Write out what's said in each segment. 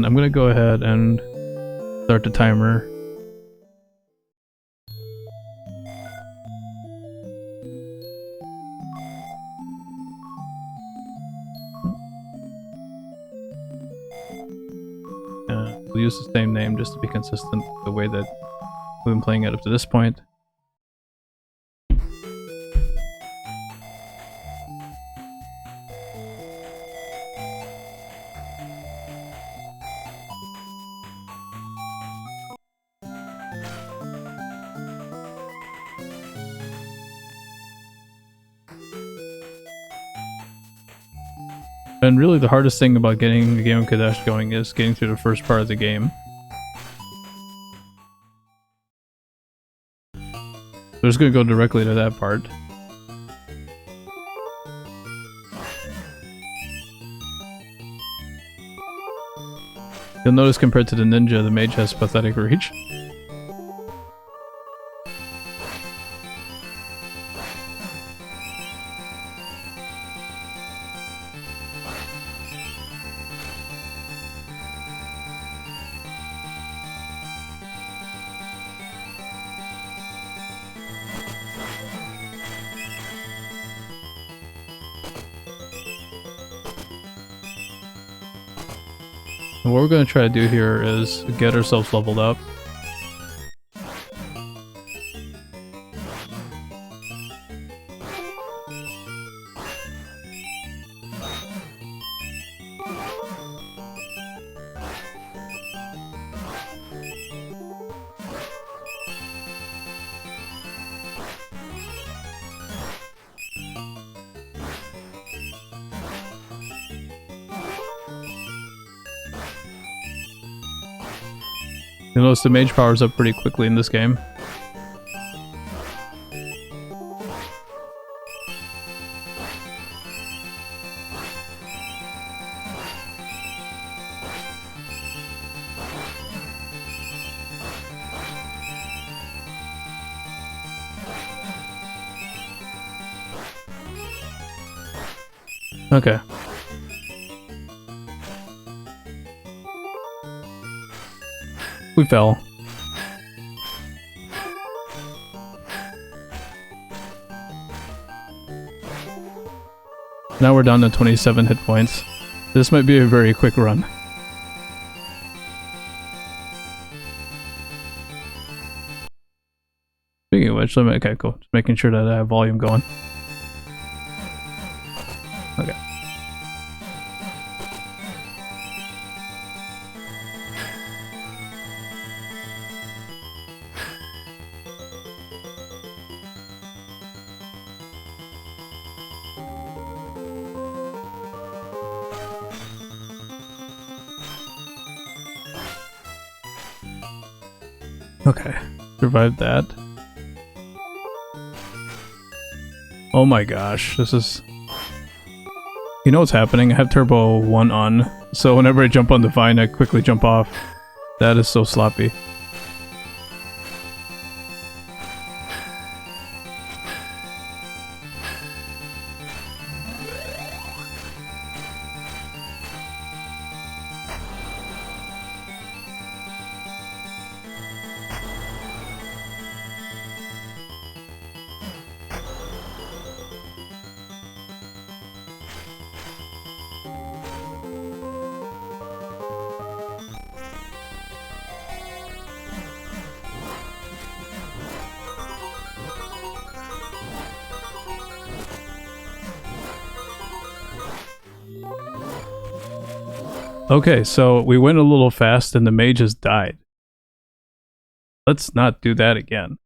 I'm gonna go ahead and start the timer. We'll use the same name just to be consistent with the way that we've been playing it up to this point. And really the hardest thing about getting the game of Cadash going is getting through the first part of the game. So we're just going to go directly to that part. You'll notice compared to the ninja, the mage has pathetic reach. And what we're going to try to do here is get ourselves leveled up. You'll notice the mage powers up pretty quickly in this game. Okay. We fell. Now we're down to 27 hit points. This might be a very quick run. Speaking of which, okay, cool. Just making sure that I have volume going. Okay. Okay, survived that. Oh my gosh, this is... You know what's happening? I have Turbo 1 on, so whenever I jump on the vine, I quickly jump off. That is so sloppy. Okay, so we went a little fast and the mage has died. Let's not do that again.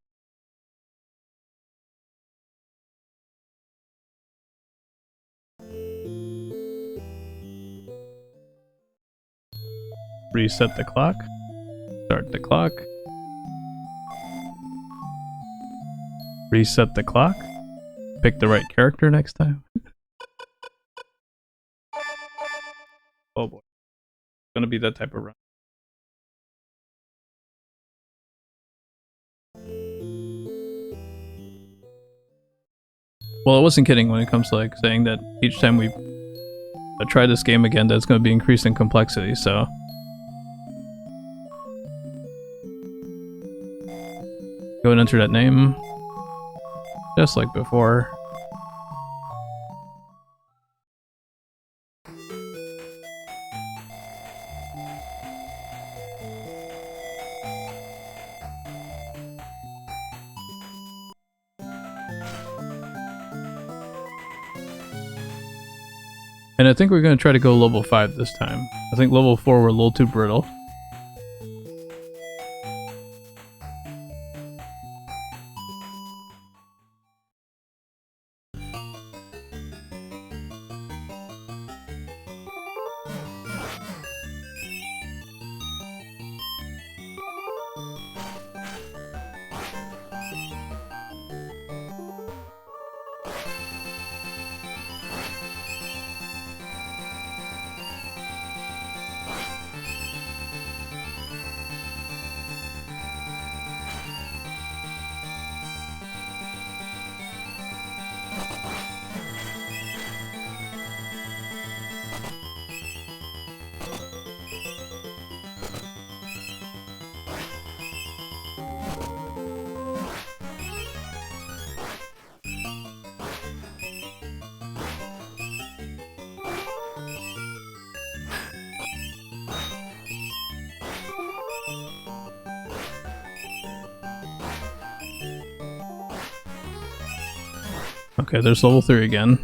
Reset the clock. Start the clock. Reset the clock. Pick the right character next time. Oh boy. It's gonna be that type of run. Well, I wasn't kidding when it comes to like saying that each time we try this game again, that's going to be increasing complexity, so Go and enter that name. Just like before. And I think we're going to try to go level 5 this time. I think level 4 we're a little too brittle. Okay, there's level 3 again.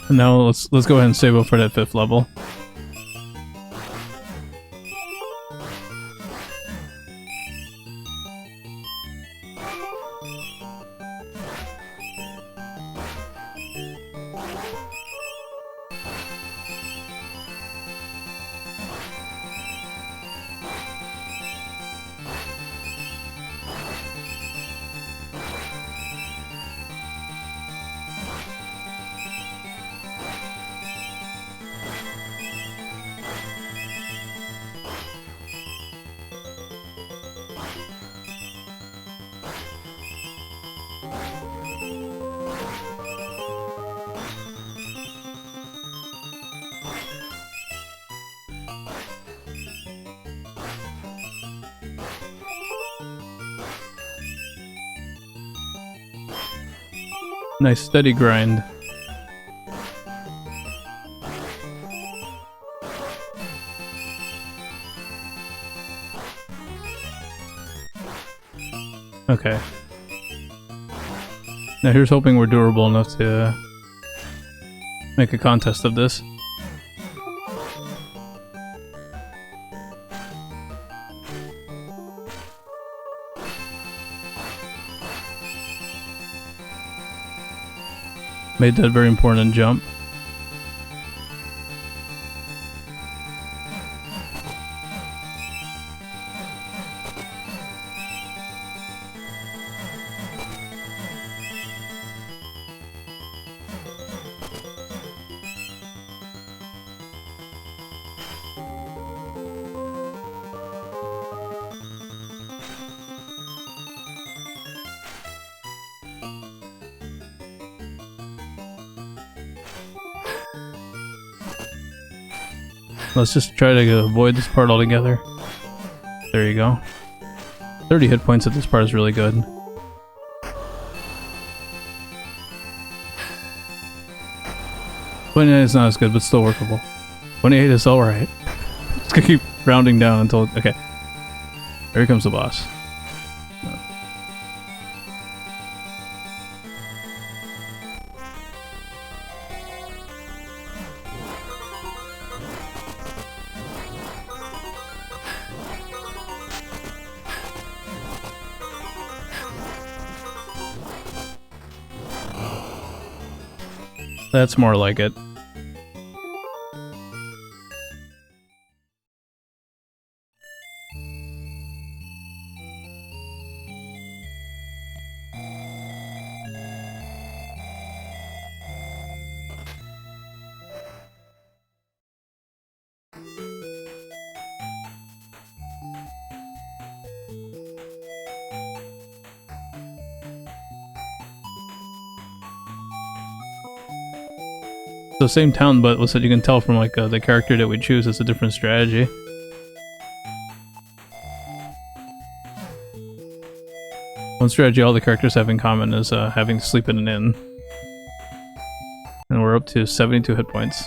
And now let's go ahead and save up for that 5th level. Nice steady grind. Okay. Now here's hoping we're durable enough to make a contest of this. Made that very important jump. Let's just try to avoid this part altogether. There you go. 30 hit points at this part is really good. 29 is not as good, but still workable. 28 is alright. Just gonna keep rounding down until... Okay. Here comes the boss. That's more like it. the same town, but what's that? You can tell from like the character that we choose, it's a different strategy. One strategy all the characters have in common is having to sleep in an inn. And we're up to 72 hit points.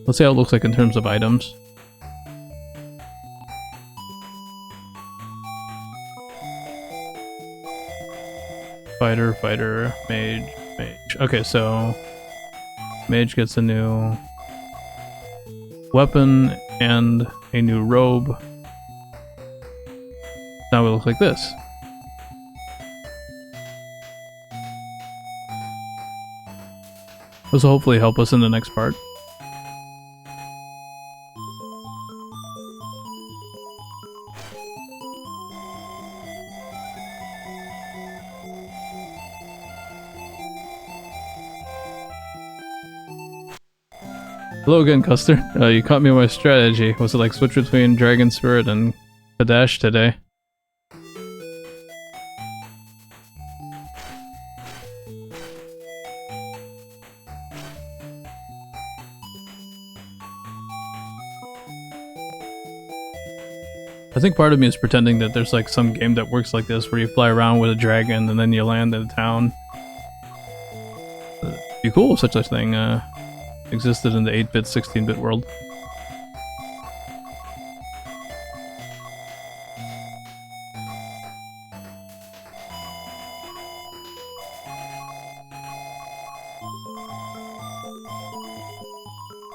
Let's see how it looks like in terms of items. Fighter, fighter, mage, mage. Okay, so mage gets a new weapon and a new robe. Now we look like this. This will hopefully help us in the next part. Hello again, Custer. You caught me with my strategy. Was it like switch between Dragon Spirit and Cadash today? I think part of me is pretending that there's like some game that works like this where you fly around with a dragon and then you land in a town. It'd be cool if such a thing existed in the 8-bit, 16-bit world.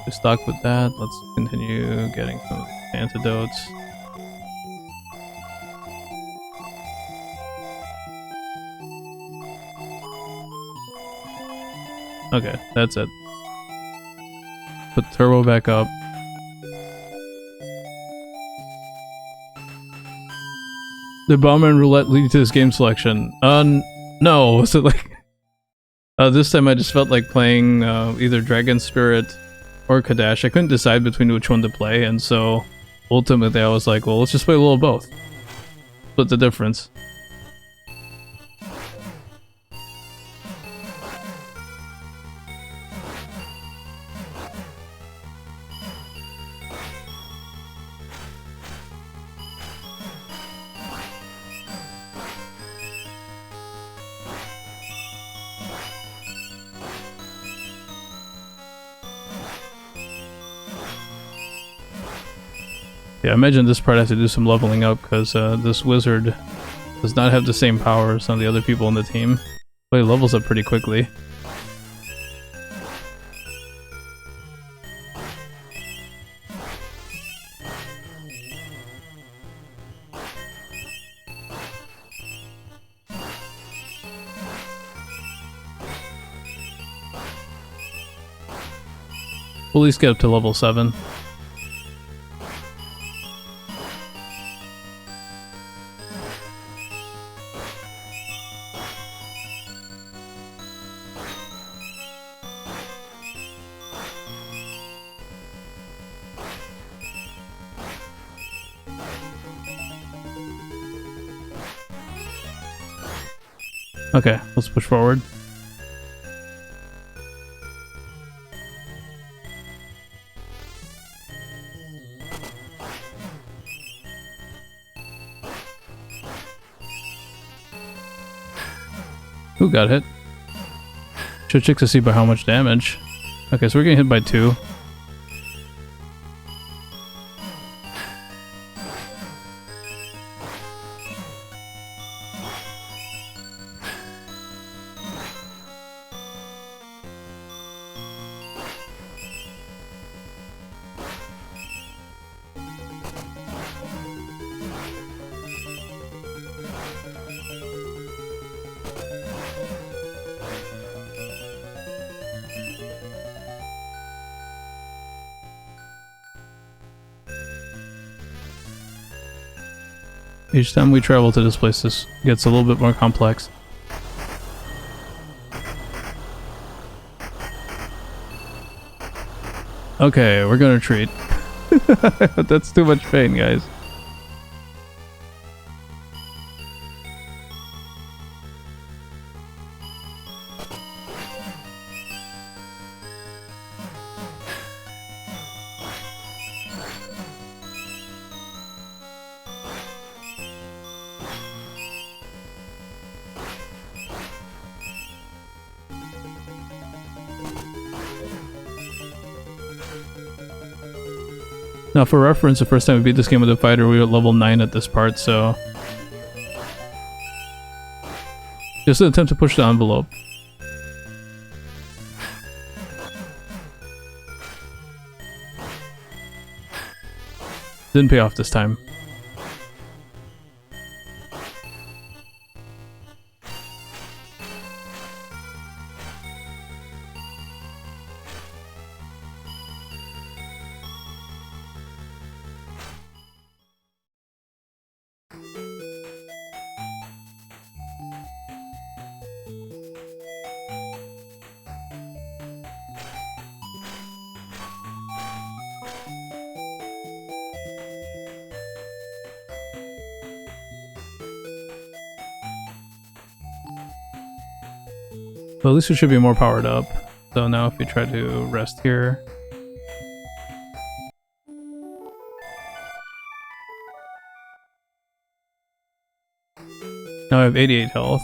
We stock with that. Let's continue getting some antidotes. Okay, that's it. Put turbo back up. Did bomber and roulette lead to this game selection? No. Was it like... this time I just felt like playing either Dragon Spirit or Cadash. I couldn't decide between which one to play, and so ultimately I was like, well, let's just play a little of both. Split the difference. Yeah, I imagine this part I have to do some leveling up because this wizard does not have the same power as some of the other people on the team. But he levels up pretty quickly. We'll at least get up to level 7. Okay, let's push forward. Who got hit? Should check to see by how much damage. Okay, so we're getting hit by 2. Each time we travel to this place, this gets a little bit more complex. Okay, we're gonna retreat. That's too much pain, guys. Now for reference, the first time we beat this game with a fighter, we were at level 9 at this part, so... Just an attempt to push the envelope. Didn't pay off this time. Well, at least we should be more powered up. So now if we try to rest here... Now I have 88 health.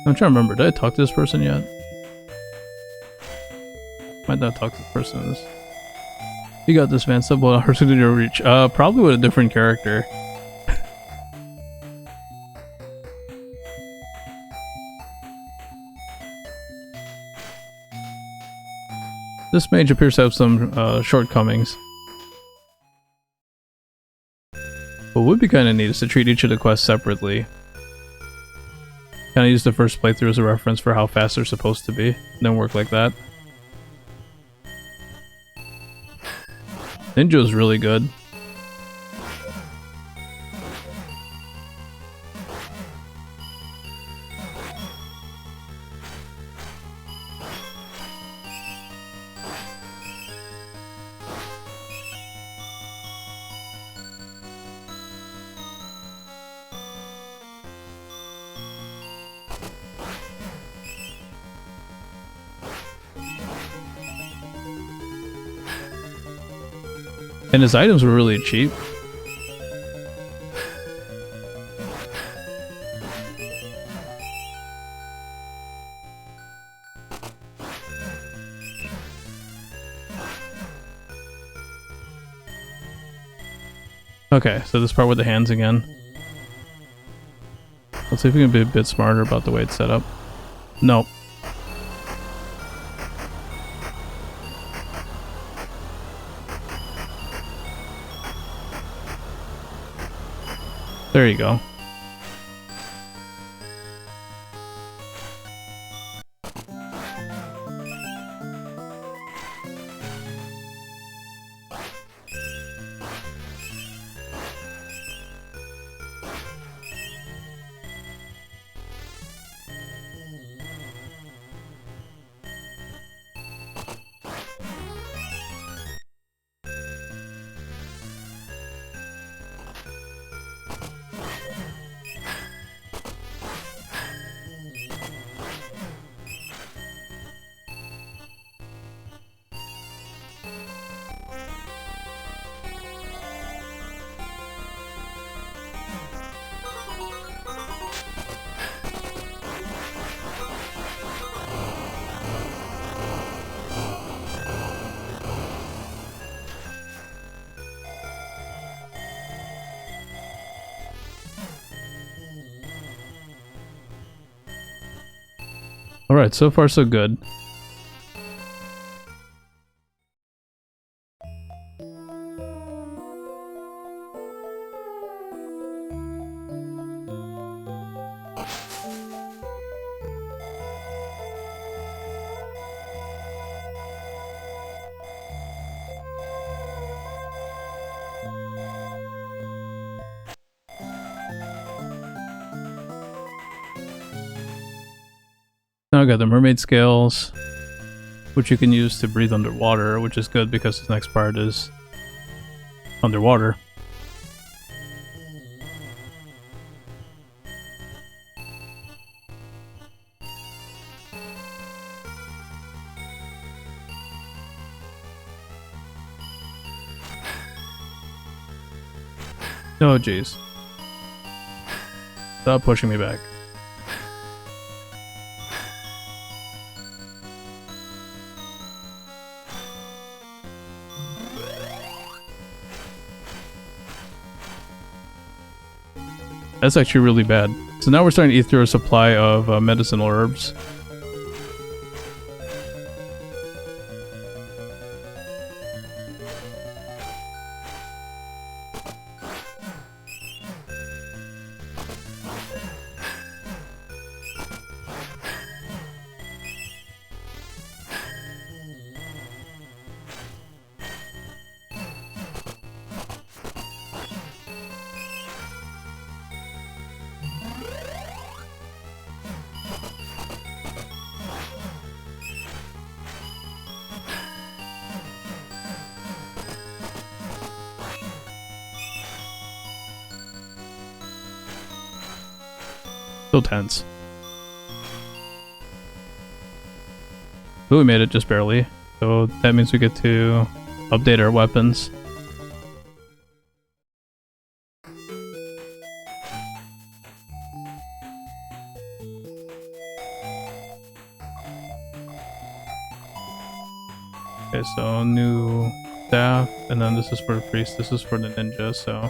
I'm trying to remember, did I talk to this person yet? Might not talk to this person. You got this, man. Sub what hours did you reach? Probably with a different character. This mage appears to have some shortcomings. What would be kind of neat is to treat each of the quests separately. Kind of use the first playthrough as a reference for how fast they're supposed to be, then work like that. Ninja's really good. And his items were really cheap. Okay, so this part with the hands again. Let's see if we can be a bit smarter about the way it's set up. Nope. There you go. Alright, so far so good. Now I got the mermaid scales, which you can use to breathe underwater, which is good because this next part is underwater. Oh jeez. Stop pushing me back. That's actually really bad. So now we're starting to eat through a supply of medicinal herbs. Still tense. Ooh, we made it just barely. So that means we get to update our weapons. Okay, so new staff, and then this is for the priest, this is for the ninja, so...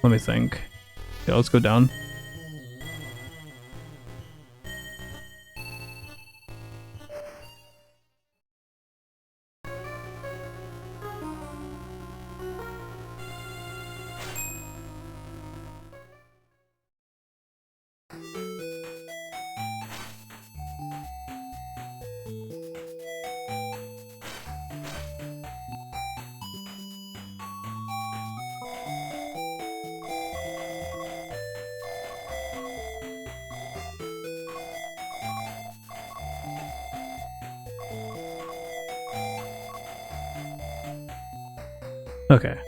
Let me think. Yeah, let's go down. Okay.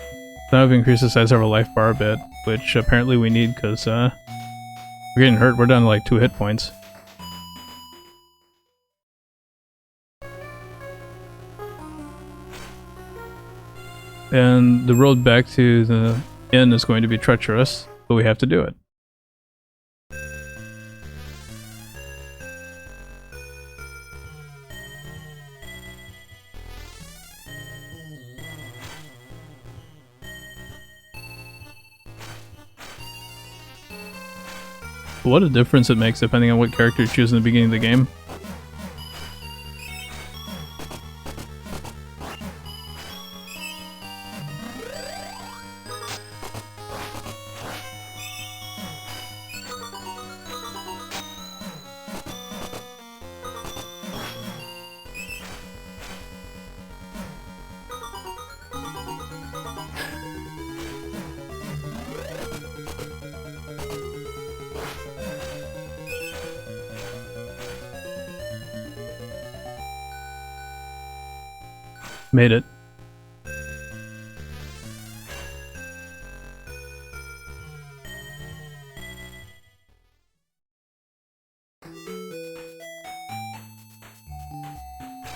Now we've increased the size of our life bar a bit, which apparently we need because we're getting hurt. We're down to like 2 hit points. And the road back to the inn is going to be treacherous, but we have to do it. What a difference it makes depending on what character you choose in the beginning of the game. Made it.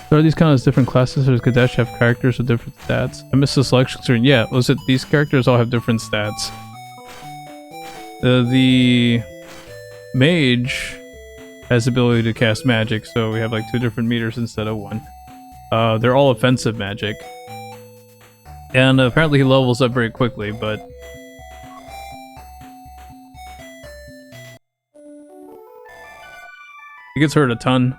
So are these kind of different classes, or does Cadash have characters with different stats? I missed the selection screen. Yeah, was it these characters all have different stats? The Mage has the ability to cast magic, so we have like 2 different meters instead of 1. They're all offensive magic. And apparently he levels up very quickly, but... he gets hurt a ton.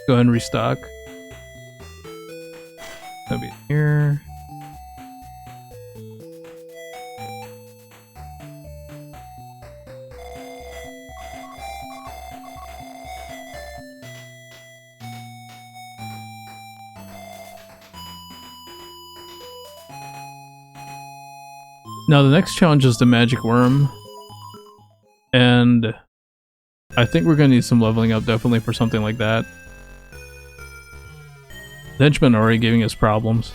Go ahead and restock. That'll be here. Now the next challenge is the magic worm, and I think we're gonna need some leveling up definitely for something like that. The henchmen are already giving us problems.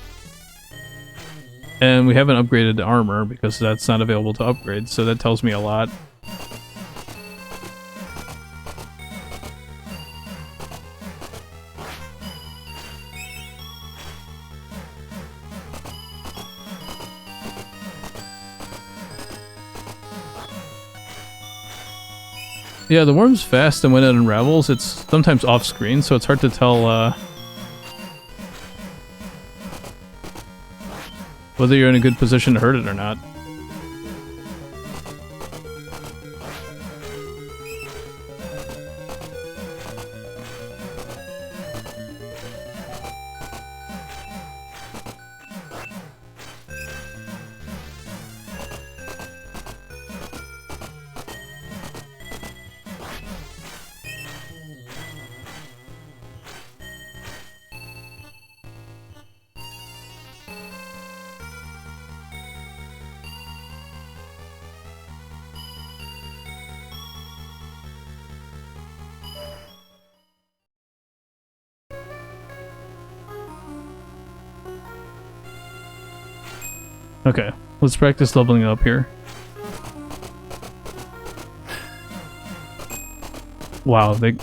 And we haven't upgraded the armor because that's not available to upgrade, so that tells me a lot. Yeah, the worm's fast, and when it unravels, it's sometimes off-screen, so it's hard to tell whether you're in a good position to hurt it or not. Okay, let's practice leveling up here. Wow, they...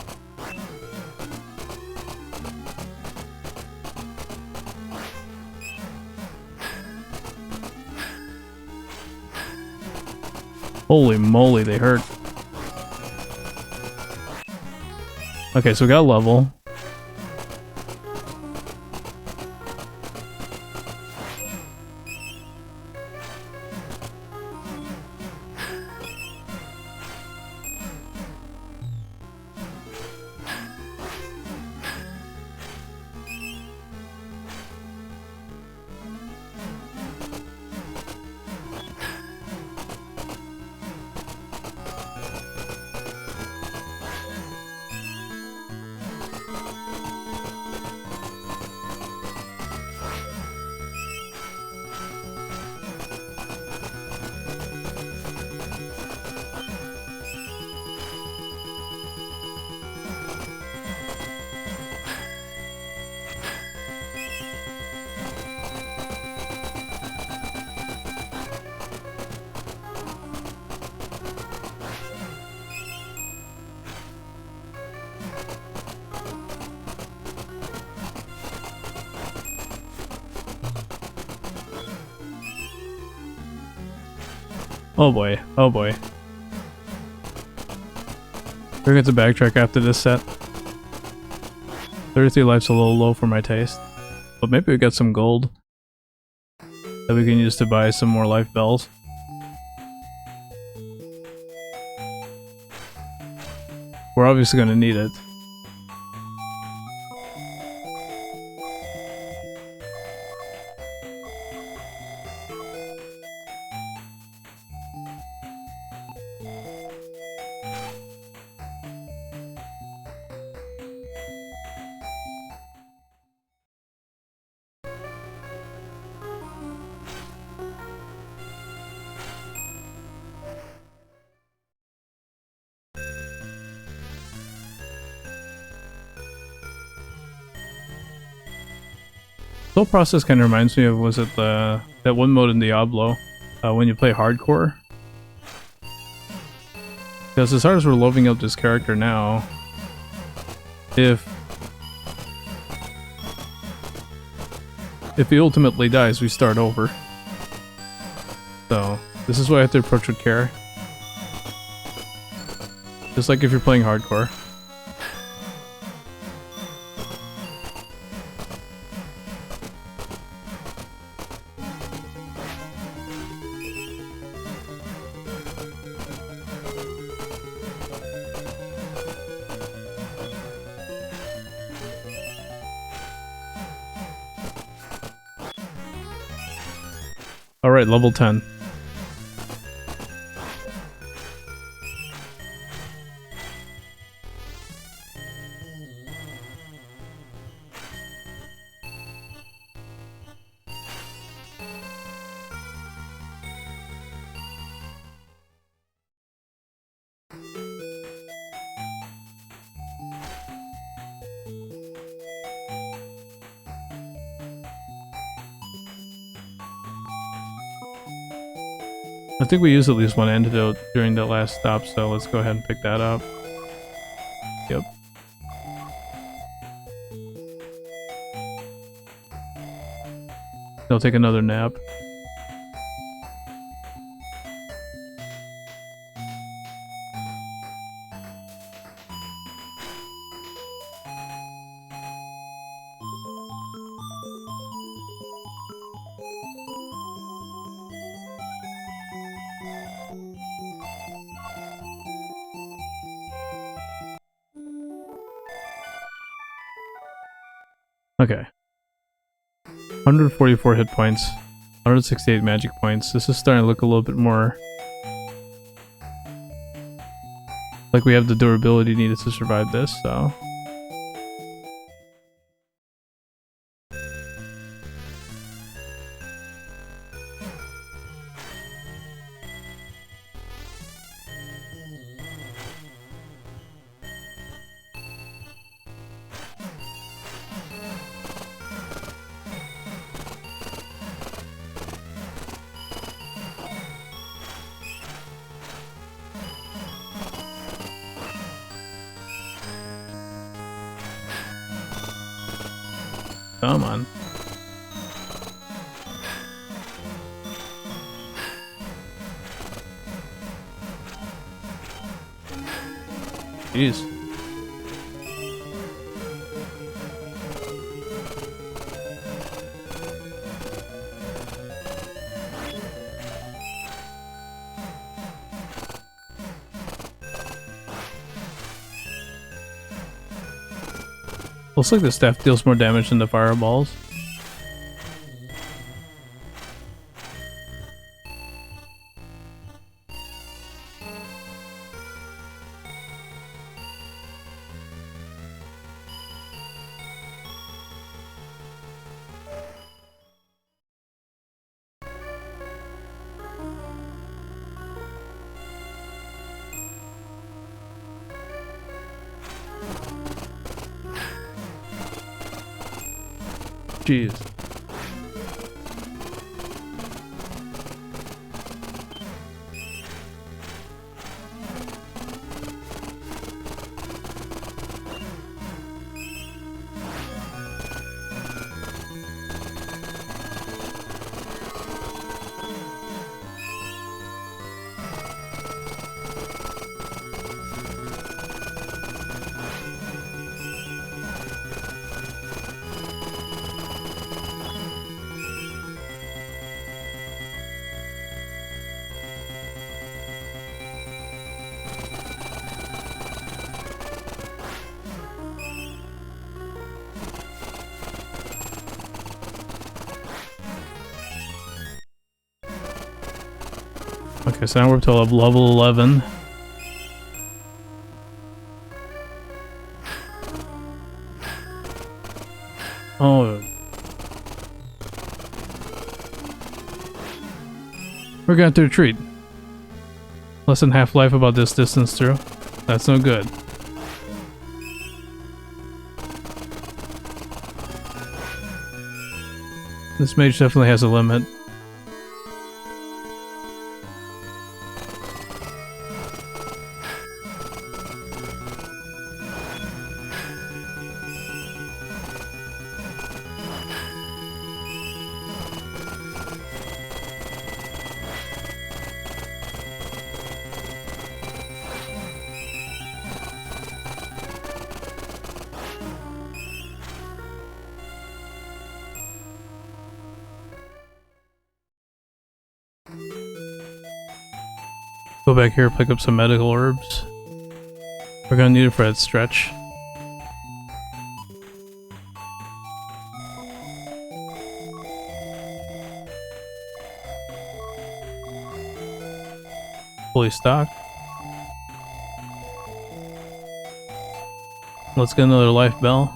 Holy moly, they hurt. Okay, so we got a level. Oh boy, oh boy. We're going to backtrack after this set. 33 life's a little low for my taste. But maybe we got some gold that we can use to buy some more life bells. We're obviously going to need it. The whole process kind of reminds me of, was it that one mode in Diablo, when you play hardcore? Because as hard as we're leveling up this character now, if he ultimately dies, we start over. So, this is why I have to approach with care. Just like if you're playing hardcore. Alright, level 10. I think we used at least one antidote during the last stop, so let's go ahead and pick that up. Yep. I'll take another nap. Okay. 144 hit points. 168 magic points. This is starting to look a little bit more like we have the durability needed to survive this, so. Come on. Jeez. Looks like the staff deals more damage than the fireballs. Jeez. Okay, so now we're up to level 11. Oh. We're going to retreat. Less than half-life about this distance through. That's no good. This mage definitely has a limit. Go back here, pick up some medical herbs. We're gonna need it for that stretch. Fully stocked. Let's get another life bell.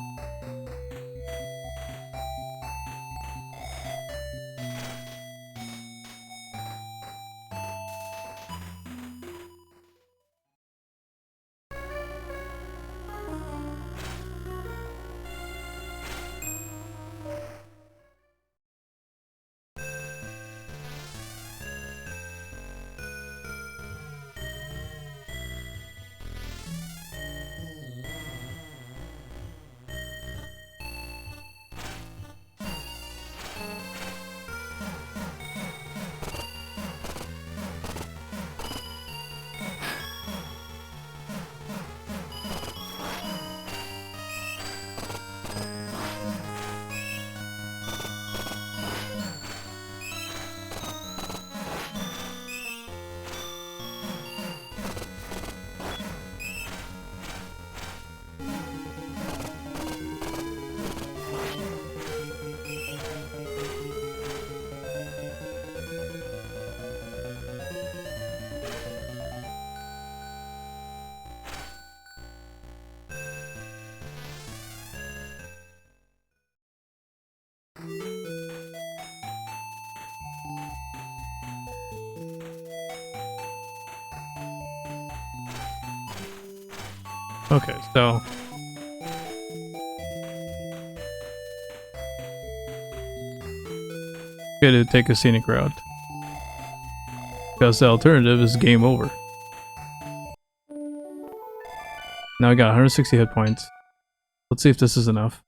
Okay, so gotta take a scenic route. Because the alternative is game over. Now I got 160 hit points. Let's see if this is enough.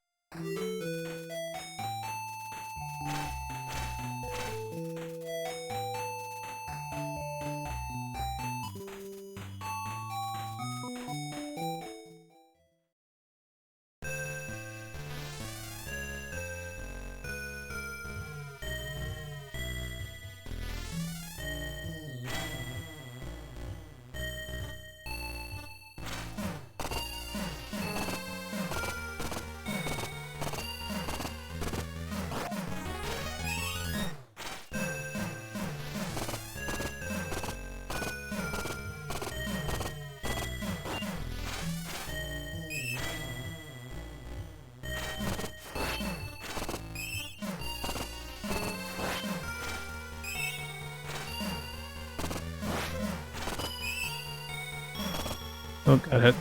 Oh, got hit.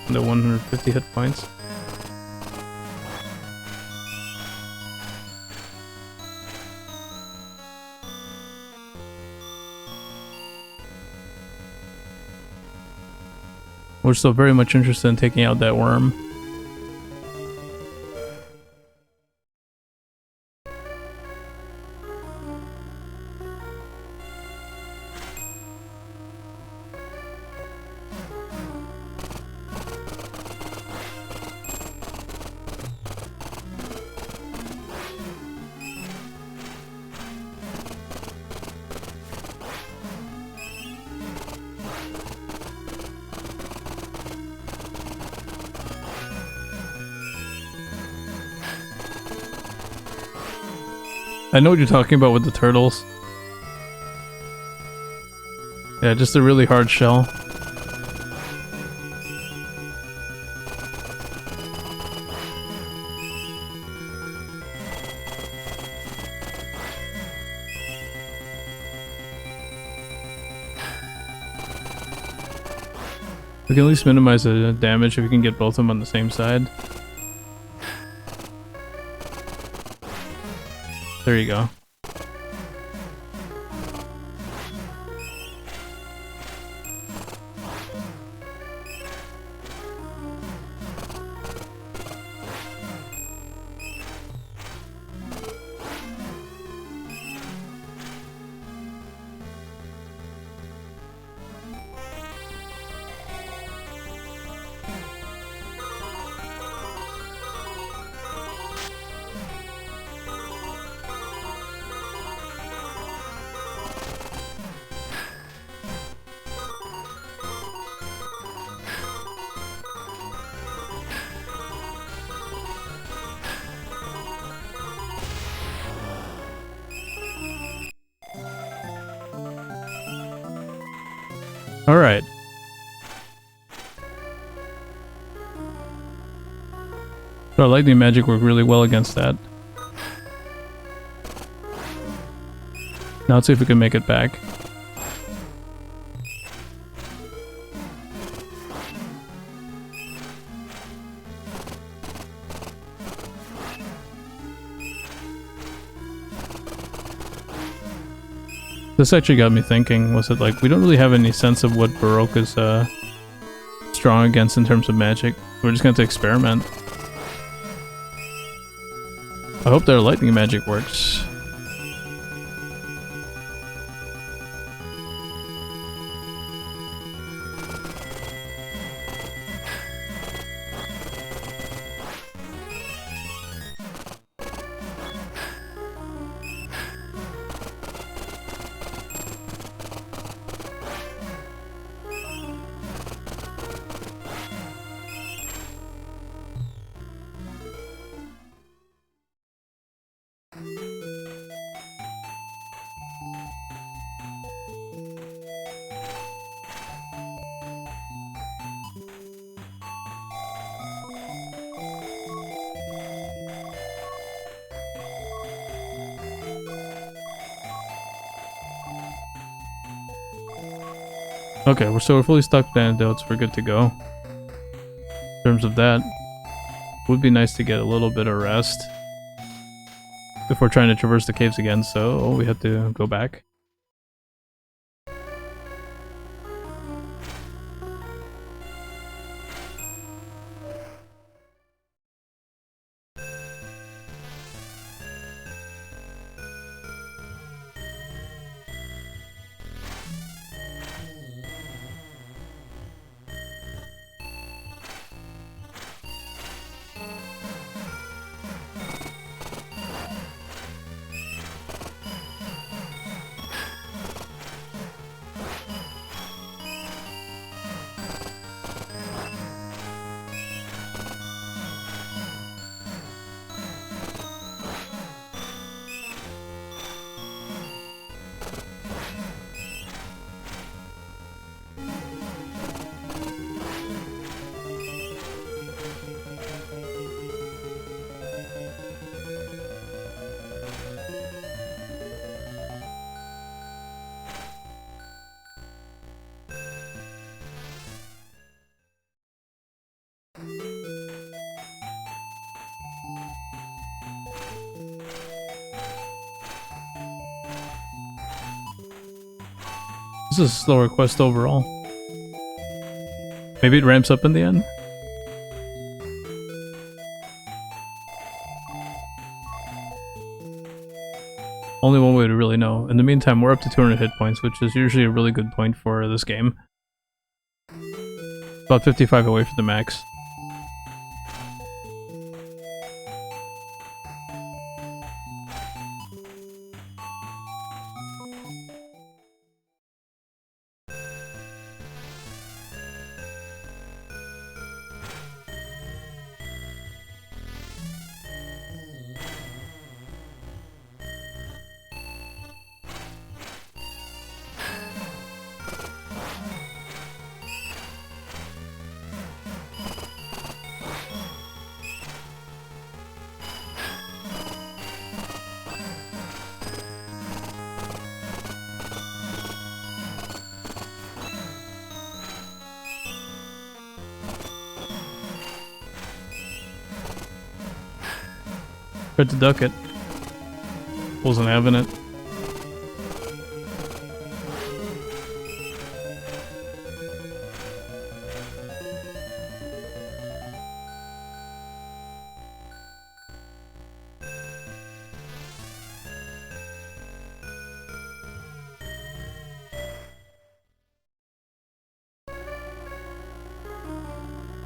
The 150 hit points. We're still very much interested in taking out that worm. I know what you're talking about with the turtles. Yeah, just a really hard shell. We can at least minimize the damage if we can get both of them on the same side. There you go. Alright. Our lightning magic worked really well against that. Now let's see if we can make it back. This actually got me thinking, was it like, we don't really have any sense of what Baroque is strong against in terms of magic. We're just going to experiment. I hope their lightning magic works. Okay, we're fully stocked with antidotes. We're good to go. In terms of that, would be nice to get a little bit of rest before trying to traverse the caves again, so we have to go back. This is a slower quest overall. Maybe it ramps up in the end? Only one way to really know. In the meantime, we're up to 200 hit points, which is usually a really good point for this game. About 55 away from the max. Tried to duck it. Wasn't having it.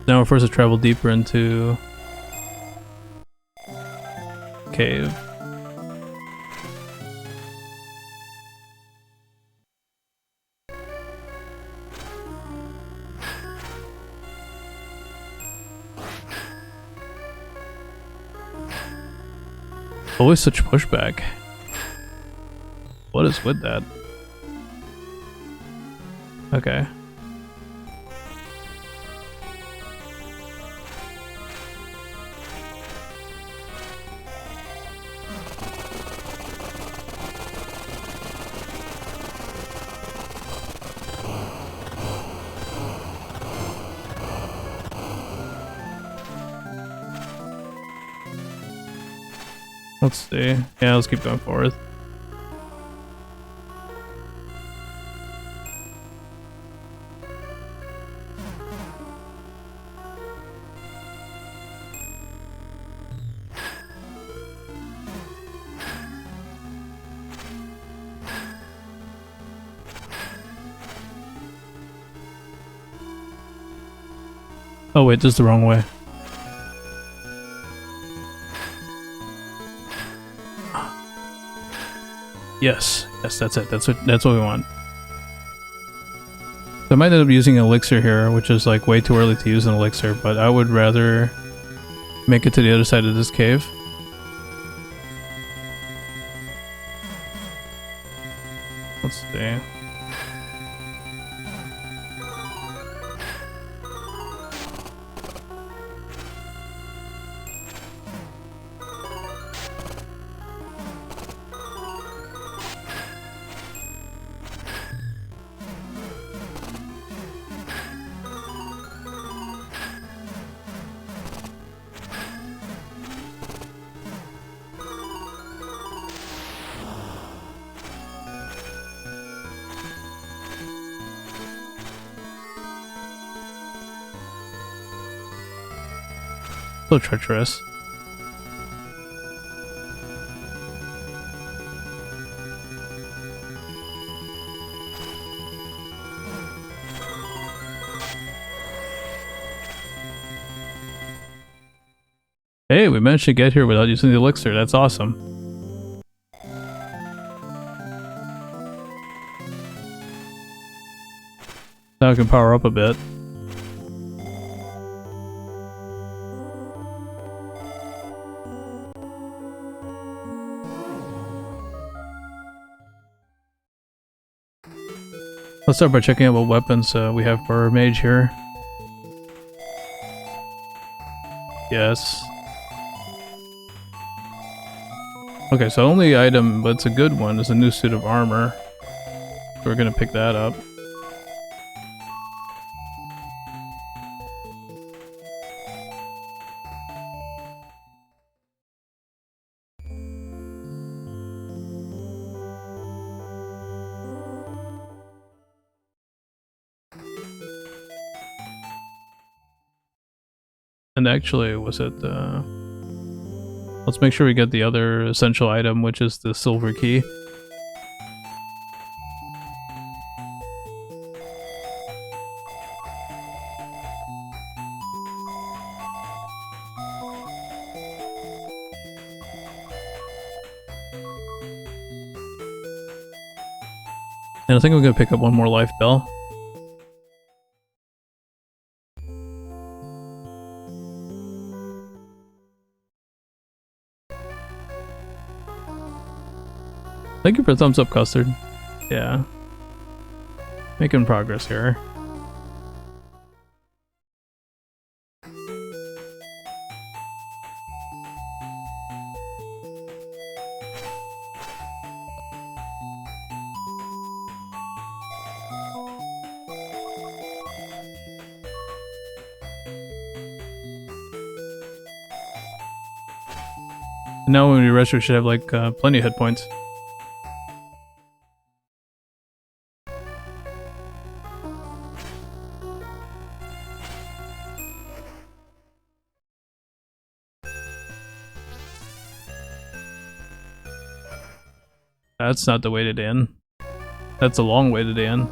Now we're forced to travel deeper into cave. Always such pushback. What is with that? Okay. Let's see. Yeah, let's keep going forward. Oh wait, this is the wrong way. Yes, that's it. That's what we want. So I might end up using an elixir here, which is like way too early to use an elixir, but I would rather make it to the other side of this cave. Let's see. So treacherous. Hey, we managed to get here without using the elixir. That's awesome. Now I can power up a bit. Let's start by checking out what weapons we have for our mage here. Yes. Okay, so only item, but it's a good one, is a new suit of armor. So we're gonna pick that up. And actually, was it, let's make sure we get the other essential item, which is the silver key. And I think I'm gonna pick up one more life bell. Thank you for thumbs up, Custard. Yeah. Making progress here. Now when we rest, we should have like plenty of hit points. That's not the weighted in. That's a long weighted in.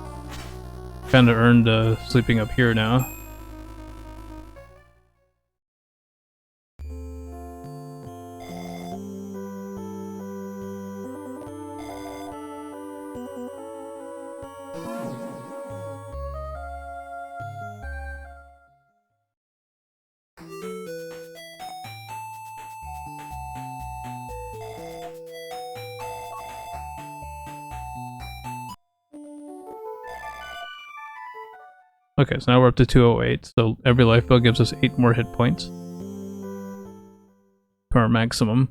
Kinda earned sleeping up here now. Okay, so now we're up to 208, so every life bell gives us 8 more hit points. To our maximum.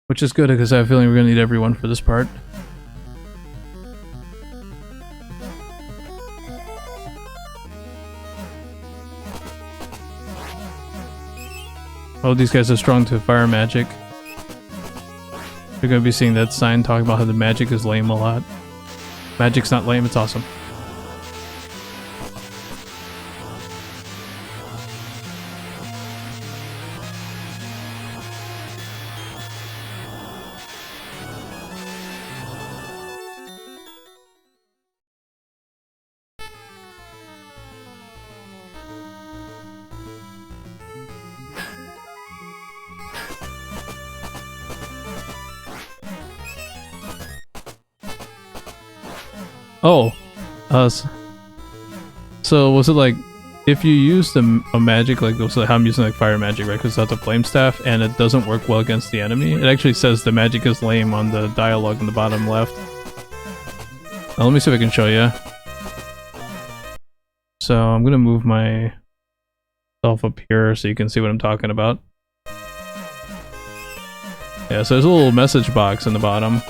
Which is good, because I have a feeling we're going to need everyone for this part. Oh, these guys are strong to fire magic. You're gonna be seeing that sign talking about how the magic is lame a lot. Magic's not lame, it's awesome. Oh, so was it like, if you use a magic, like so how I'm using like fire magic, right, because that's a flame staff, and it doesn't work well against the enemy, it actually says the magic is lame on the dialogue in the bottom left. Now let me see if I can show you. So I'm gonna move myself up here so you can see what I'm talking about. Yeah, so there's a little message box in the bottom.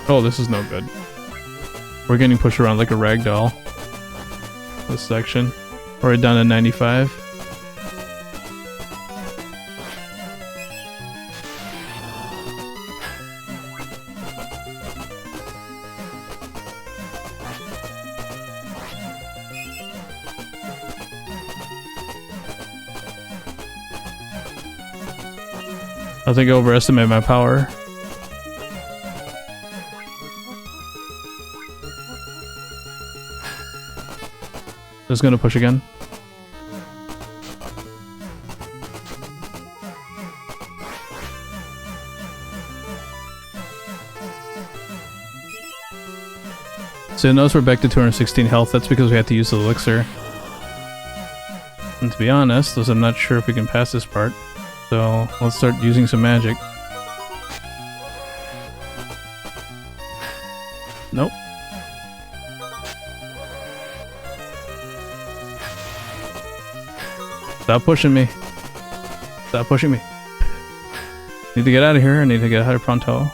Oh, this is no good. We're getting pushed around like a rag doll. This section. We're down to 95. I think I overestimated my power. Just gonna push again. So notice we're back to 216 health. That's because we have to use the elixir. And to be honest, I'm not sure if we can pass this part. So let's start using some magic. Nope. Stop pushing me. Stop pushing me. Need to get out of here. I need to get out of pronto.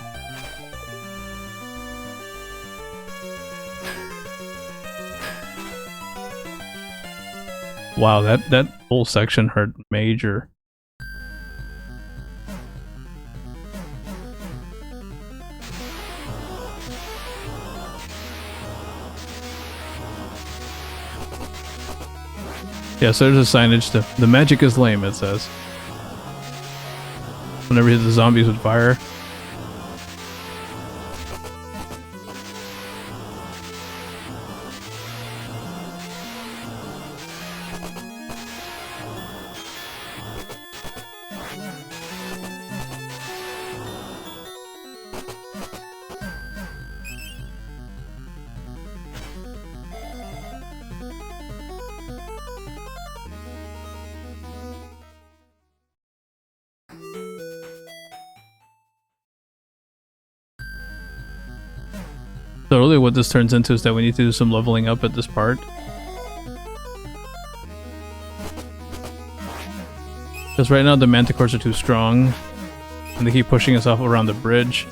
Wow, that whole section hurt major. Yeah, so there's a signage to the magic is lame, it says. Whenever you hit the zombies with fire. So really what this turns into is that we need to do some leveling up at this part. Because right now the manticores are too strong. And they keep pushing us off around the bridge.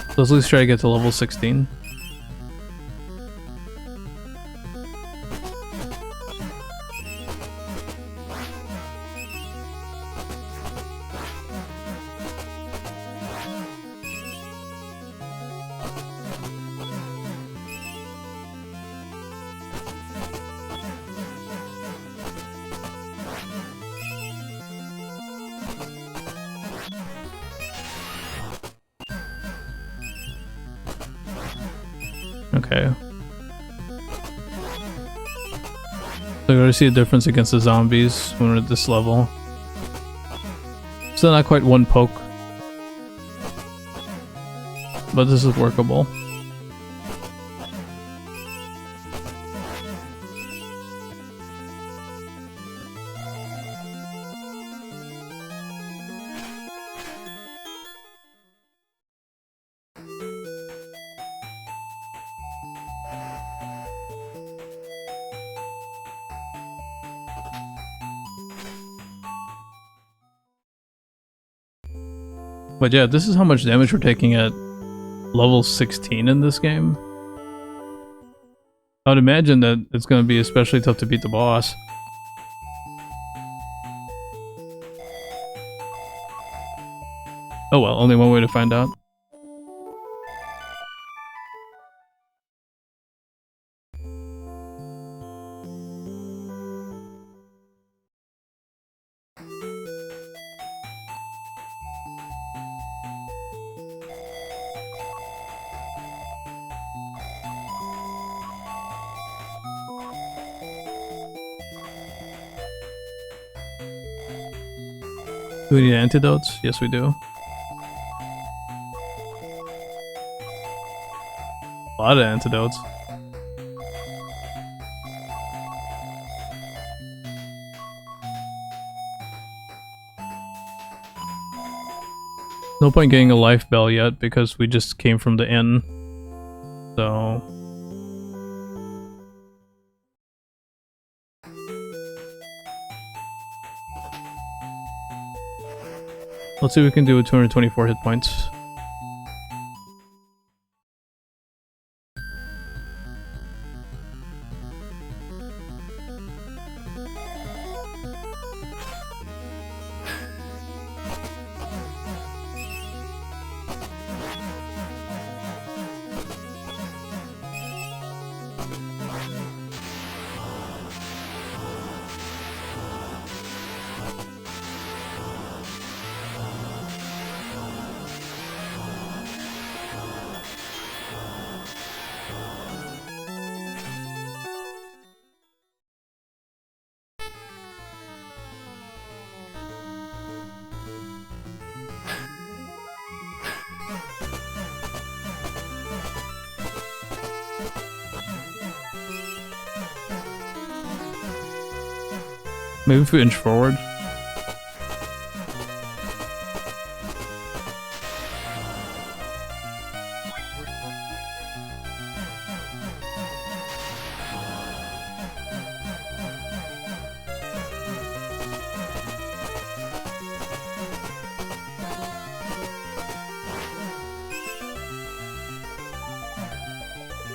So let's at least try to get to level 16. Okay. So you already see a difference against the zombies when we're at this level. Still not quite one poke. But this is workable. But yeah, this is how much damage we're taking at level 16 in this game. I would imagine that it's going to be especially tough to beat the boss. Oh well, only one way to find out. Do we need antidotes? Yes, we do. A lot of antidotes. No point getting a life bell yet because we just came from the inn. So... let's see what we can do with 224 hit points. Maybe if we inch forward.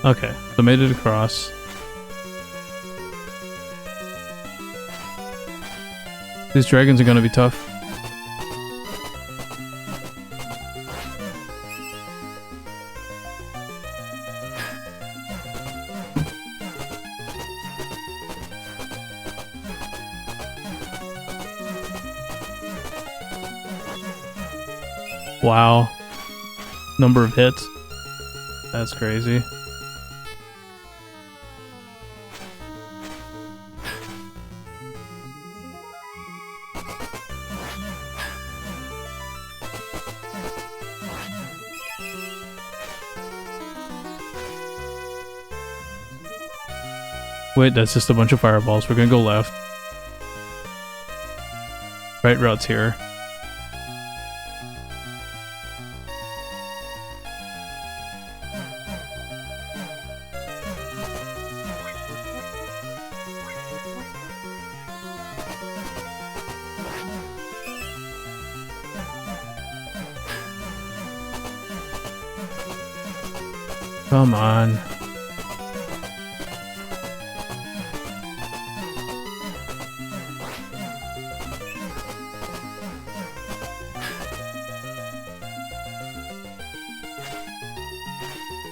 Okay, so made it across. These dragons are gonna be tough. Wow. Number of hits. That's crazy. Wait, that's just a bunch of fireballs. We're gonna go left. Right route's here. Come on.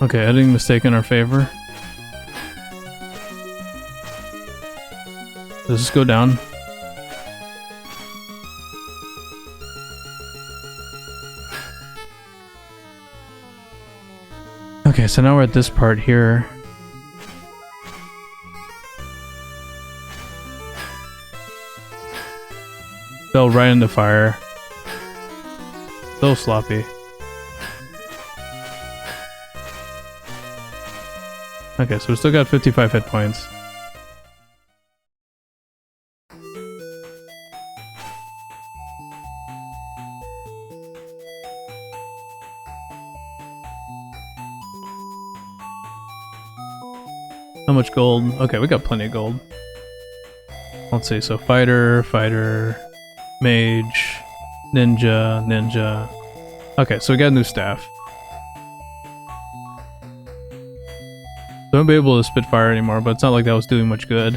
Okay, editing mistake in our favor. Does this go down? Okay, so now we're at this part here. Fell right in the fire. So sloppy. Okay, so we still got 55 hit points. How much gold? Okay, we got plenty of gold. Let's see, so fighter, mage, ninja. Okay, so we got a new staff. So I won't be able to spit fire anymore, but it's not like that was doing much good.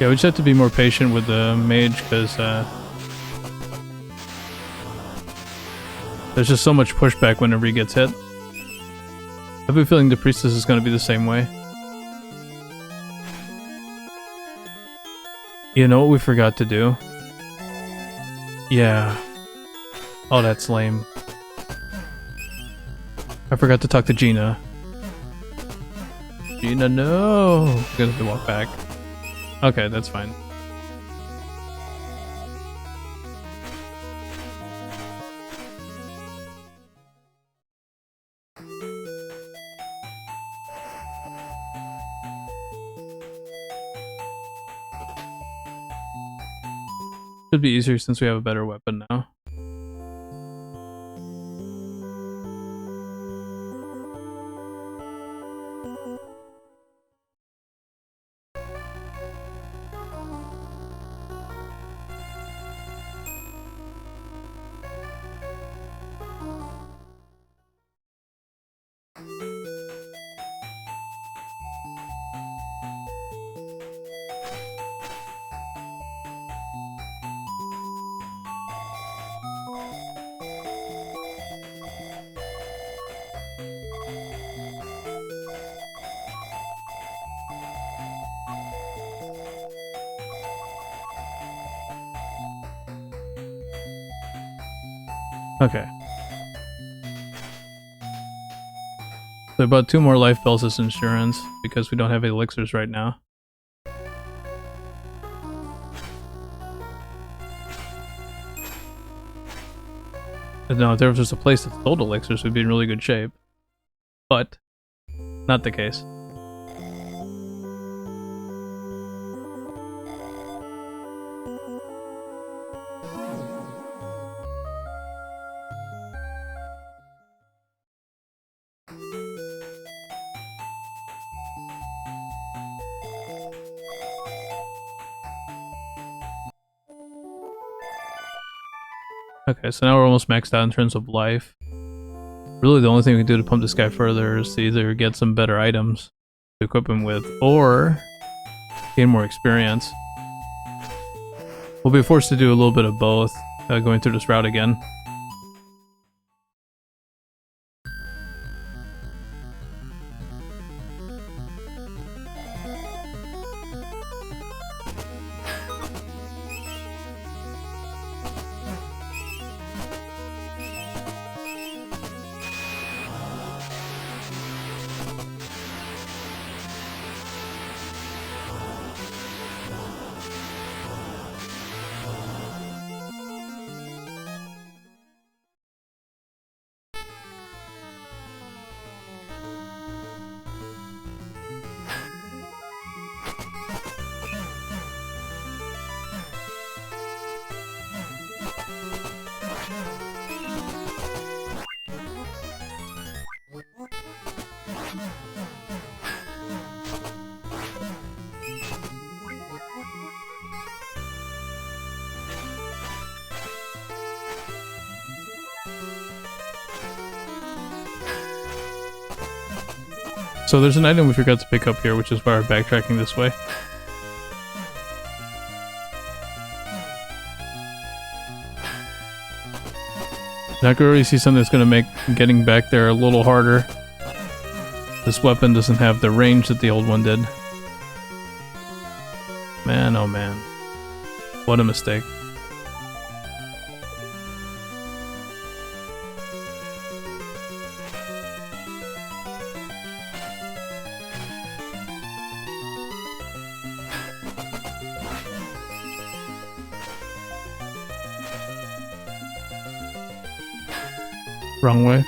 Yeah, we just have to be more patient with the mage, because there's just so much pushback whenever he gets hit. I have a feeling the priestess is going to be the same way. You know what we forgot to do? Yeah. Oh, that's lame. I forgot to talk to Gina. Gina, no! I'm gonna have to walk back. Okay, that's fine. Should be easier since we have a better weapon now. Okay. So I bought 2 more life bells as insurance because we don't have elixirs right now. And now if there was just a place that sold elixirs, we'd be in really good shape. But, not the case. Okay, so now we're almost maxed out in terms of life. Really the only thing we can do to pump this guy further is to either get some better items to equip him with, or gain more experience. We'll be forced to do a little bit of both, going through this route again. So there's an item we forgot to pick up here, which is why we're backtracking this way. I can already see something that's going to make getting back there a little harder. This weapon doesn't have the range that the old one did. Man, oh man. What a mistake. Wrong way.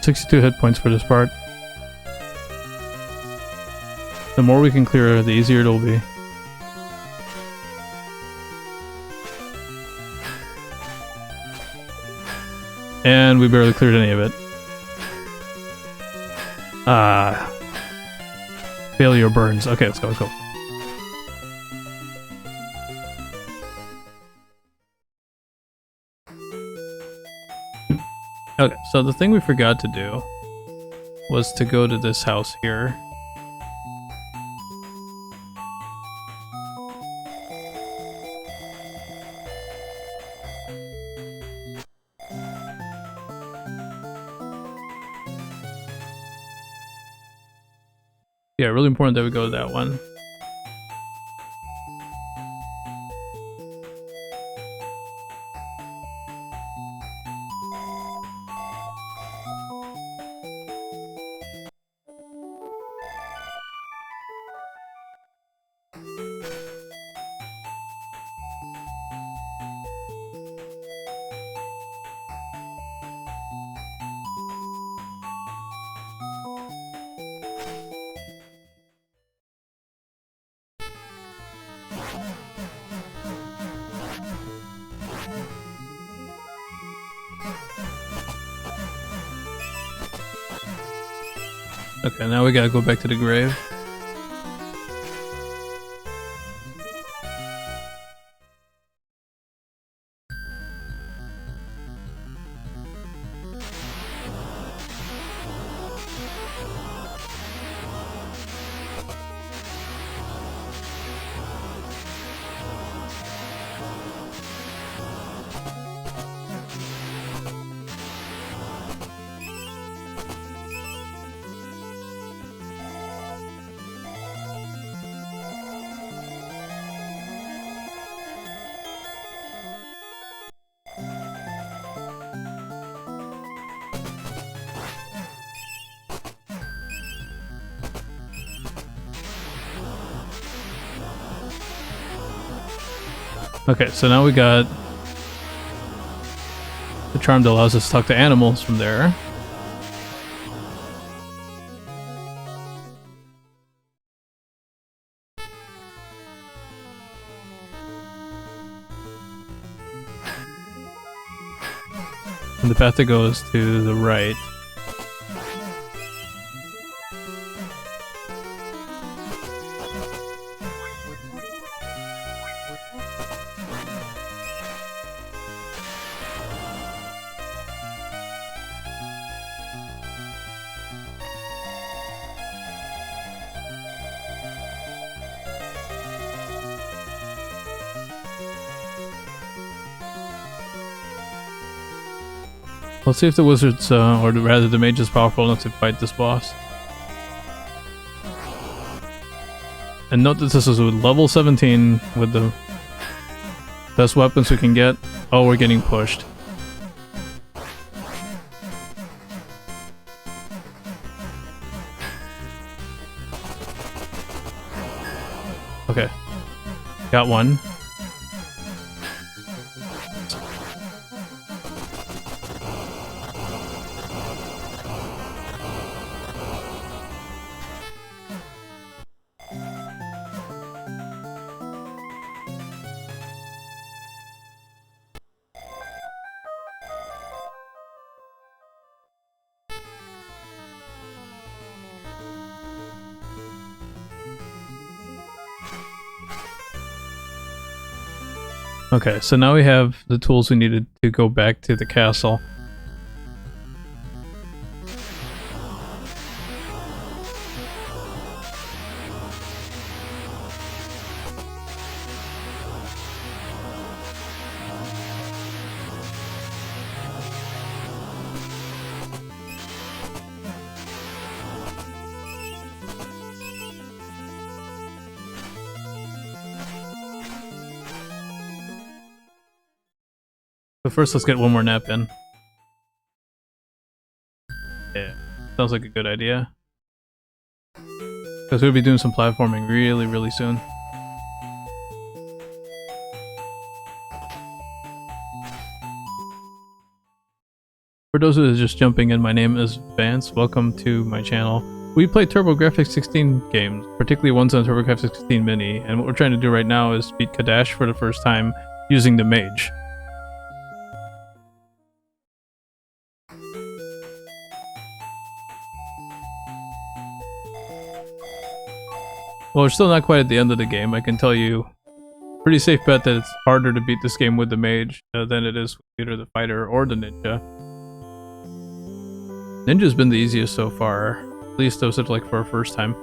62 hit points for this part. The more we can clear, the easier it'll be. And we barely cleared any of it. Ah. Failure burns. Okay, let's go, let's go. Okay, so the thing we forgot to do was to go to this house here. Yeah, really important that we go to that one. Okay, now we gotta go back to the grave. Okay, so now we got the charm that allows us to talk to animals from there. And the path that goes to the right. Let's see if the wizard's, or rather the mage is powerful enough to fight this boss. And note that this is with level 17 with the best weapons we can get. Oh, we're getting pushed. Okay. Got one. Okay, so now we have the tools we needed to go back to the castle. But first, let's get one more nap in. Yeah, sounds like a good idea. Because we'll be doing some platforming really soon. For those who are just jumping in, my name is Vance. Welcome to my channel. We play TurboGrafx-16 games, particularly ones on TurboGrafx-16 Mini, and what we're trying to do right now is beat Cadash for the first time using the Mage. Well, we're still not quite at the end of the game. I can tell you, pretty safe bet that it's harder to beat this game with the Mage than it is with either the Fighter or the Ninja. Ninja's been the easiest so far, at least those are like for our first time.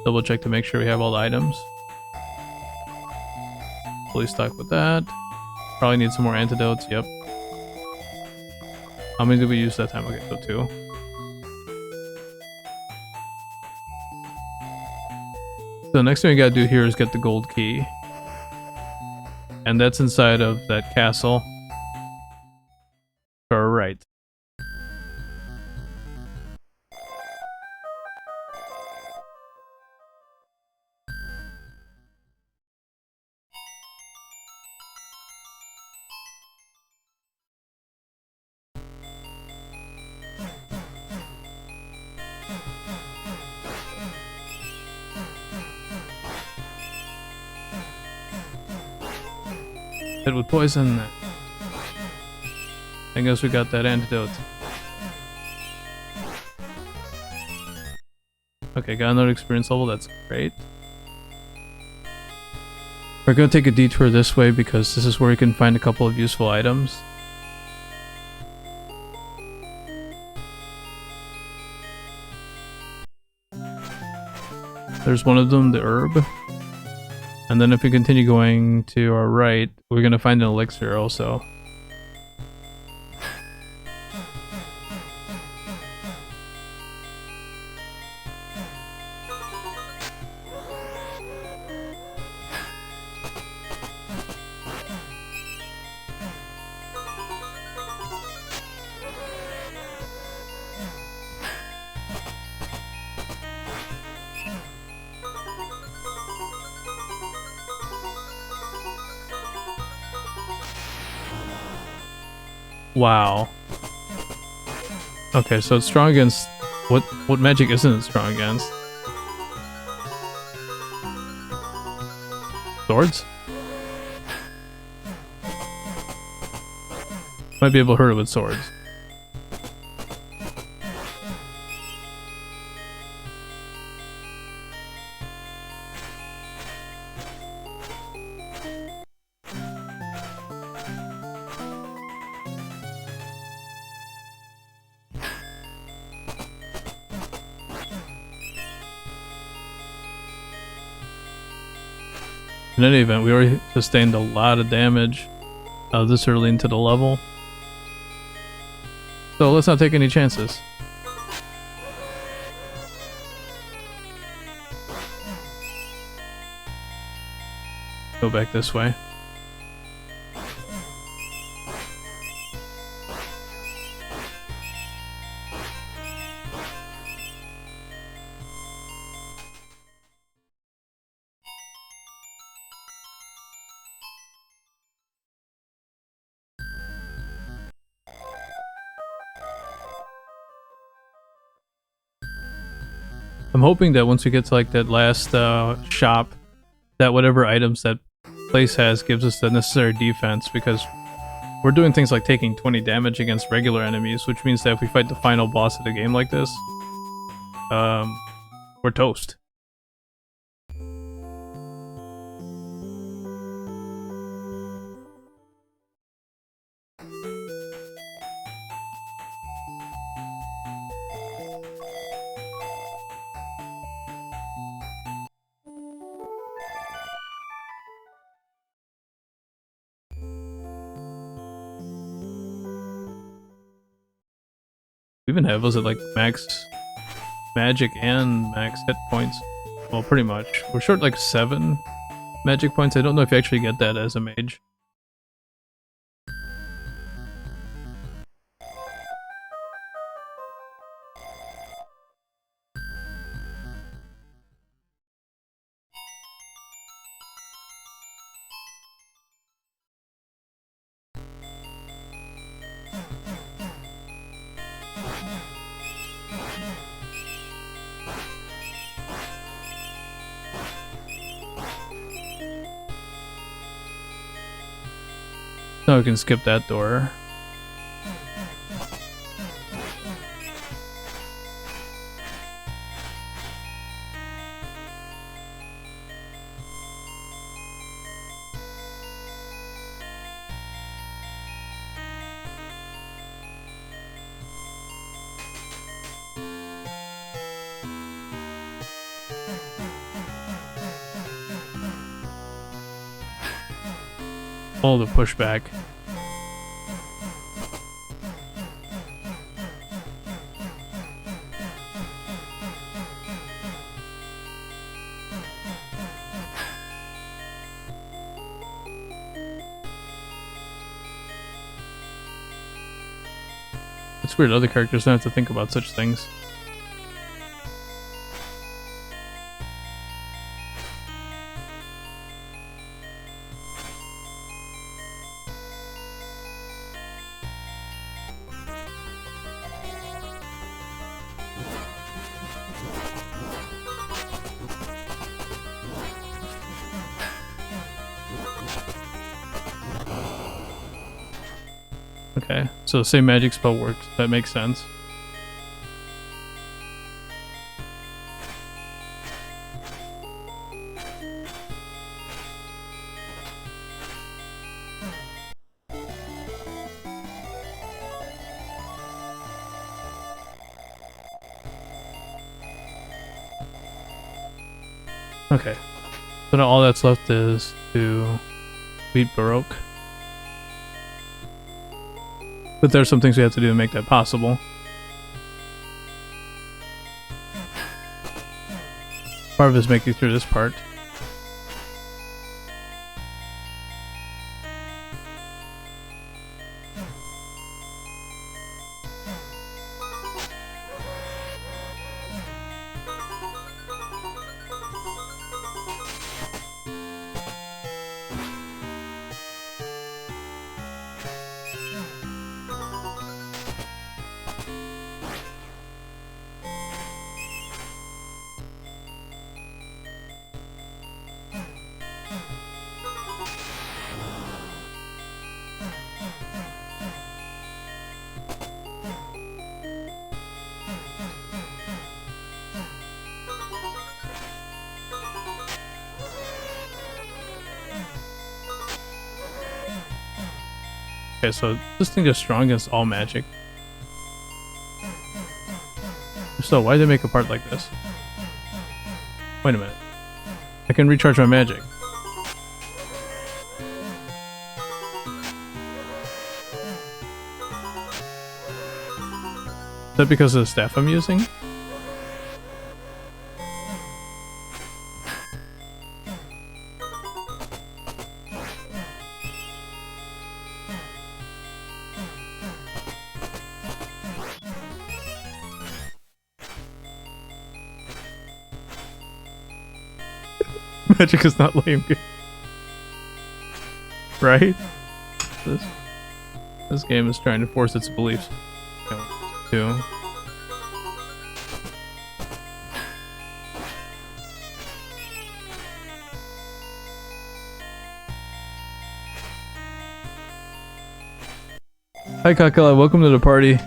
Double check to make sure we have all the items. Fully stocked with that. Probably need some more antidotes, yep. How many did we use that time? Okay, so 2. So the next thing we gotta do here is get the gold key. And that's inside of that castle. To our right. Hit with poison. I guess we got that antidote. Okay, got another experience level, that's great. We're gonna take a detour this way because this is where we can find a couple of useful items. There's one of them, the herb. And then if we continue going to our right, we're gonna find an elixir also. Wow. Okay, so it's strong against what magic isn't it strong against? Swords? Might be able to hurt it with swords. In any event, we already sustained a lot of damage this early into the level. So let's not take any chances. Go back this way. I'm hoping that once we get to like that last shop, that whatever items that place has gives us the necessary defense, because we're doing things like taking 20 damage against regular enemies, which means that if we fight the final boss of the game like this, we're toast. We even have, was it like max magic and max hit points? Well, pretty much. We're short like 7 magic points. I don't know if you actually get that as a mage. Now we can skip that door. All the pushback. It's weird other characters don't have to think about such things. Okay, so the same magic spell works. That makes sense. Okay, so now all that's left is to beat Baroque. But there's some things we have to do to make that possible. Part of it is making through this part. Okay, so this thing is strong against all magic. So why did they make a part like this? Wait a minute. I can recharge my magic. Is that because of the staff I'm using? Magic is not lame good. Right? This game is trying to force its beliefs. Two. Hi Kakala, welcome to the party.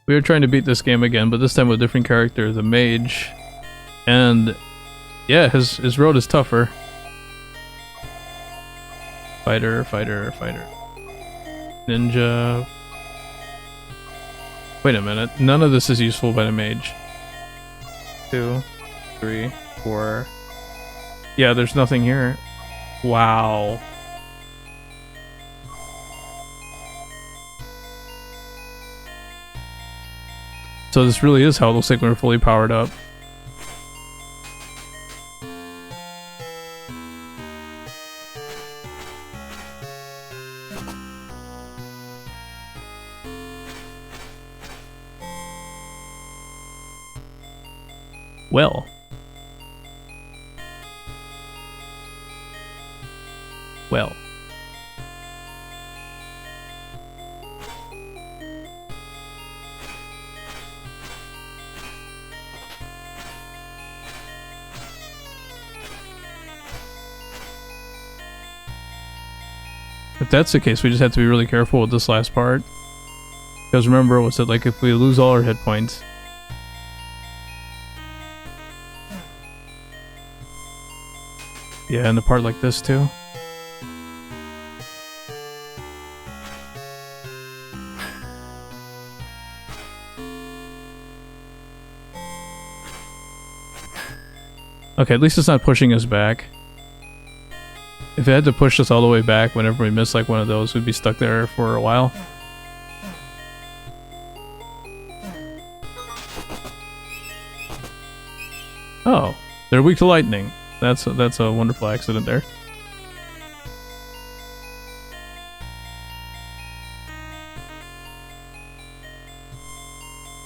We are trying to beat this game again, but this time with a different character, the Mage. And yeah, his road is tougher. Fighter, fighter, fighter. Ninja. Wait a minute, none of this is useful by the Mage. 2, 3, 4. Yeah, there's nothing here. Wow. So this really is how it looks like when we're fully powered up. Well. Well. If that's the case, we just have to be really careful with this last part. Because remember, was it like if we lose all our hit points? Yeah, and a part like this too. Okay, at least it's not pushing us back. If it had to push us all the way back whenever we miss like one of those, we'd be stuck there for a while. Oh, they're weak to lightning. That's a wonderful accident there.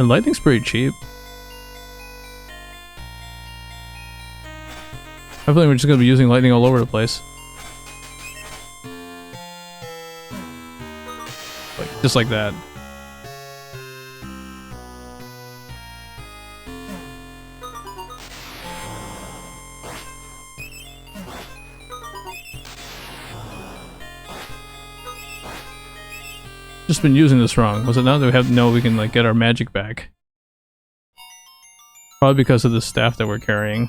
And lightning's pretty cheap. I feel like we're just gonna be using lightning all over the place. Like, just like that. Just been using this wrong. Was it now that we have to know we can like get our magic back? Probably because of the staff that we're carrying.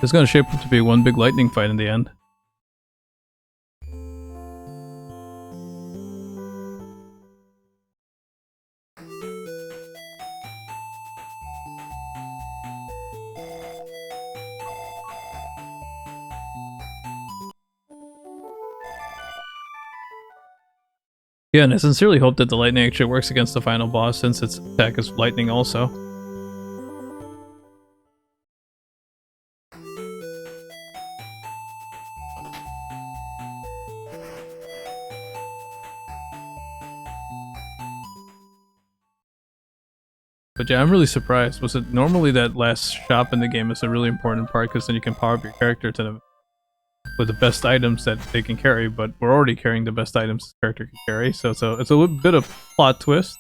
It's gonna shape up to be one big lightning fight in the end. Yeah, and I sincerely hope that the lightning actually works against the final boss, since its attack is lightning also. But yeah, I'm really surprised. Was it normally that last shop in the game is a really important part, because then you can power up your character to them with the best items that they can carry, but we're already carrying the best items this character can carry, so it's a little bit of plot twist.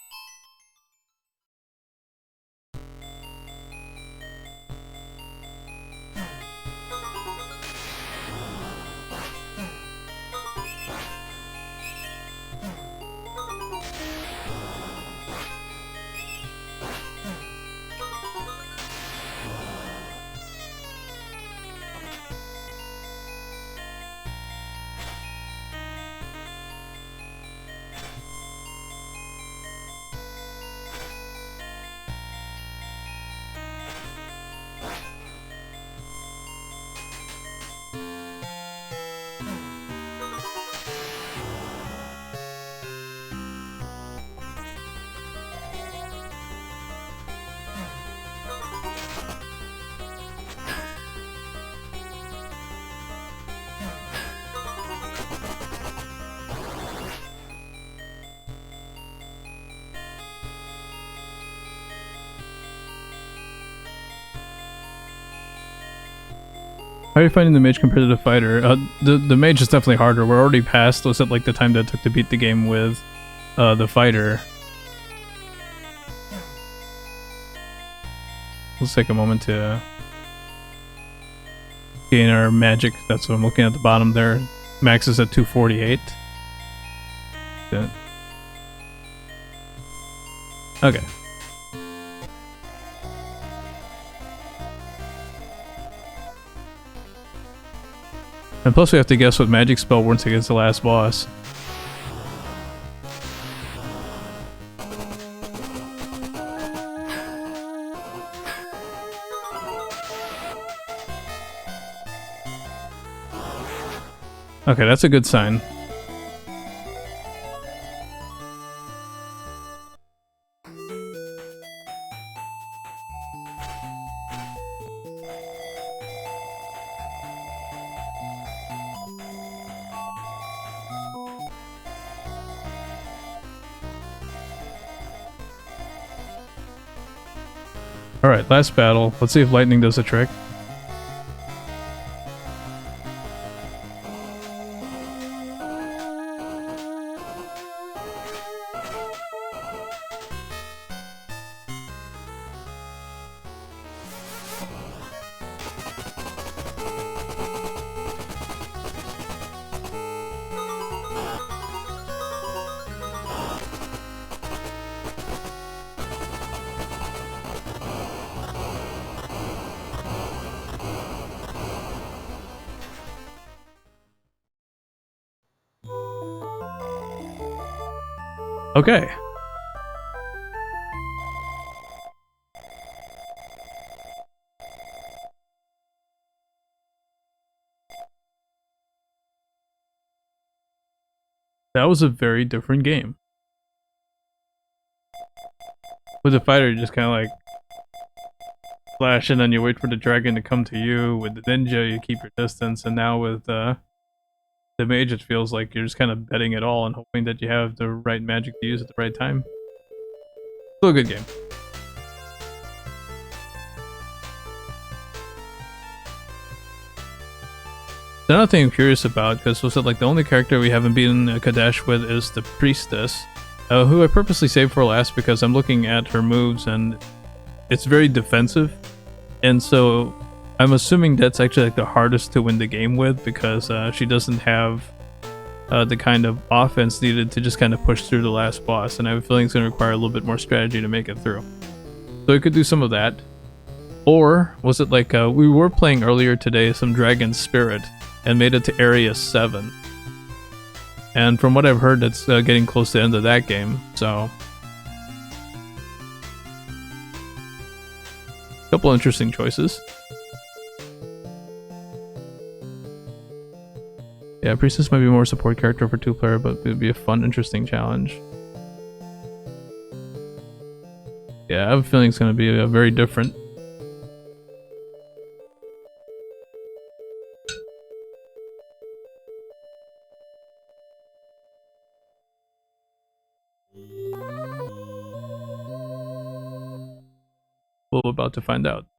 How are you finding the Mage compared to the fighter? The Mage is definitely harder. We're already past, was it like the time that it took to beat the game with the fighter. Let's take a moment to gain our magic. That's what I'm looking at the bottom there. Max is at 248. Yeah. Okay. And plus we have to guess what magic spell works against the last boss. Okay, that's a good sign. Alright, last battle. Let's see if lightning does a trick. Okay. That was a very different game. With the fighter, you just kind of like flash and then you wait for the dragon to come to you. With the ninja, you keep your distance. And now with the mage, it feels like you're just kind of betting it all and hoping that you have the right magic to use at the right time. Still a good game. Another thing I'm curious about, because was it like the only character we haven't beaten Cadash with is the priestess, who I purposely saved for last because I'm looking at her moves and it's very defensive, and so I'm assuming that's actually like the hardest to win the game with because she doesn't have the kind of offense needed to just kind of push through the last boss, and I have a feeling it's going to require a little bit more strategy to make it through. So we could do some of that. Or was it like we were playing earlier today some Dragon Spirit and made it to Area 7. And from what I've heard, that's getting close to the end of that game, so... a couple interesting choices. Yeah, Priestess might be more support character for 2-player, but it would be a fun, interesting challenge. Yeah, I have a feeling it's going to be very different. We're about to find out.